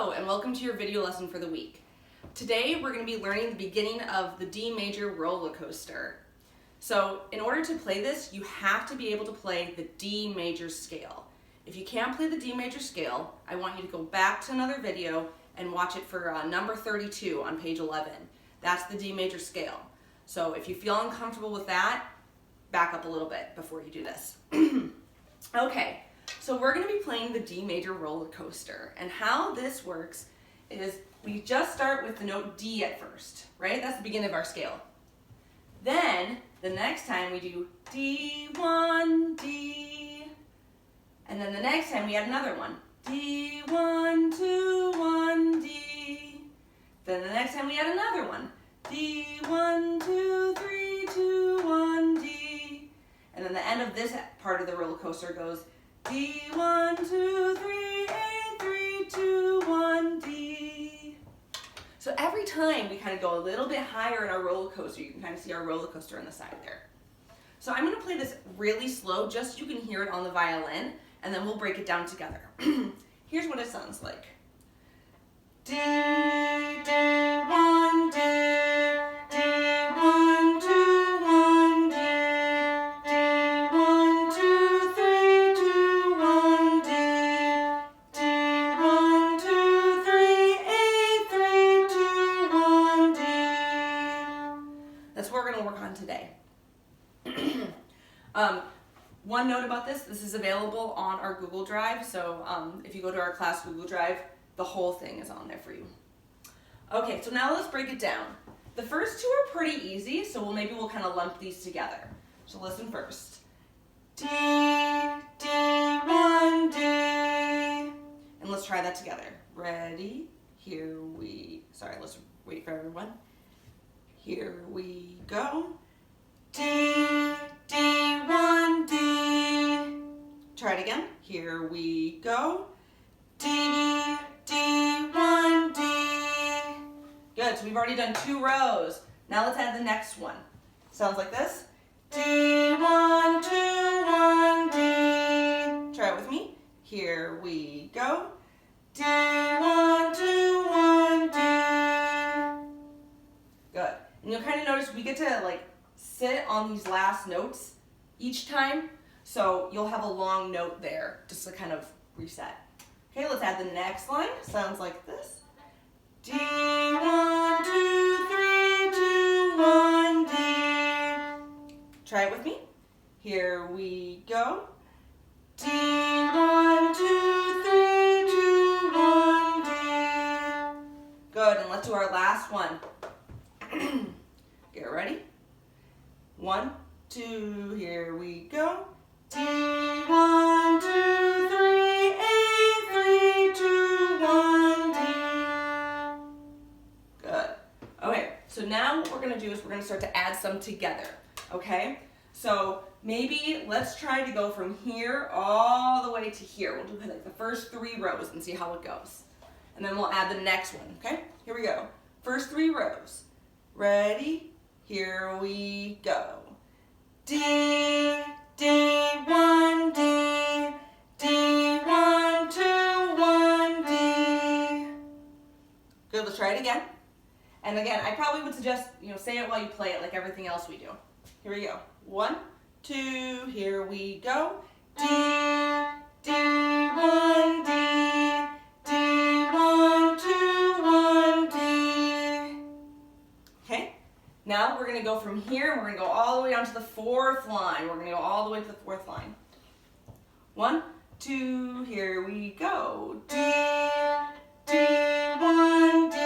Hello and welcome to your video lesson for the week. Today we're going to be learning the beginning of the D major roller coaster. So in order to play this, you have to be able to play the D major scale. If you can't play the D major scale, I want you to go back to another video and watch it for number 32 on page 11. That's the D major scale. So if you feel uncomfortable with that, back up a little bit before you do this. Okay. So we're going to be playing the D major roller coaster, and how this works is we just start with the note D at first, right? That's the beginning of our scale. Then the next time we do D1, D, and then the next time we add another one, D1, 2, 1, D. Then the next time we add another one, D1, 2, 3, 2, 1, D. And then the end of this part of the roller coaster goes D1, 2, 3, 8, 3, 2, 1, D. So every time we kind of go a little bit higher in our roller coaster, you can kind of see our roller coaster on the side there. So I'm going to play this really slow just so you can hear it on the violin, and then we'll break it down together. Here's what it sounds like. D, D1, D. That's what we're going to work on today. One note about this is available on our Google Drive, so if you go to our class Google Drive, the whole thing is on there for you. Okay, so now let's break it down. The first two are pretty easy, so maybe we'll kind of lump these together. So listen first. D, D1, D. And let's try that together. Ready? Here we, sorry, let's wait for everyone. Here we go. D, D1, D. Try it again. Here we go. D, D1, D. Good, so we've already done 2 rows. Now let's add the next one. Sounds like this. D1, 2, 1, D. Try it with me. Here we go. D1, 2, 1, D. Good. And you'll kind of notice we get to like sit on these last notes each time, so you'll have a long note there just to kind of reset. Okay, let's add the next line. Sounds like this. D1, 2, 3, 2, 1, D. Try it with me. Here we go. D1, 2, 3, 2, 1, D. Good, and let's do our last one. Get ready. 1, 2, here we go. D1, 2, 3, 8, 3, 2, 1, D. Good. Okay, so now what we're going to do is we're going to start to add some together, okay? So maybe let's try to go from here all the way to here. We'll do like the first 3 rows and see how it goes. And then we'll add the next one, okay? Here we go. First 3 rows. Ready? Here we go. D, D1, D, D1, 2, 1, D. Good, let's try it again. And again, I probably would suggest, say it while you play it like everything else we do. Here we go. 1, 2, here we go. D, D1, D, D1, 2, 1, D. Okay, now we're going to go from here and we're going to go all the way down to the 4th line. We're going to go all the way to the 4th line. 1, 2, here we go. D, D1, D,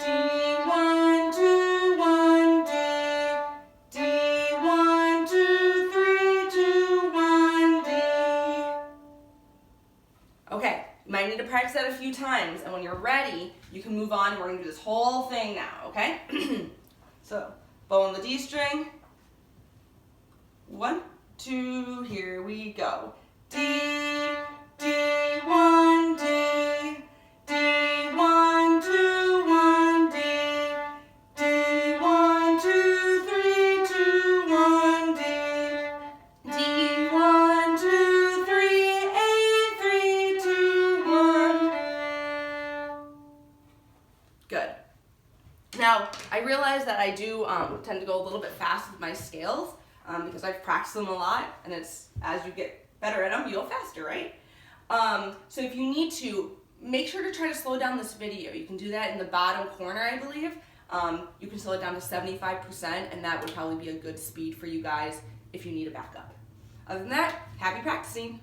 D1, 2, 1, D, D1, 2, 3, 2, 1, D. Okay, you might need to practice that a few times, and when you're ready, you can move on, and we're going to do this whole thing now, okay? So, bow on the D string. 1, 2, here we go. D, D1, D, D1, 2, 1, D, D1, 2, 3, 2, 1, D, D1, 2, 3, 8, 3, 2, 1. Now, I realize that I do tend to go a little bit fast with my scales because I've practiced them a lot, and it's as you get better at them, you go faster, right? So if you need to, make sure to try to slow down this video. You can do that in the bottom corner, I believe. You can slow it down to 75%, and that would probably be a good speed for you guys if you need a backup. Other than that, happy practicing.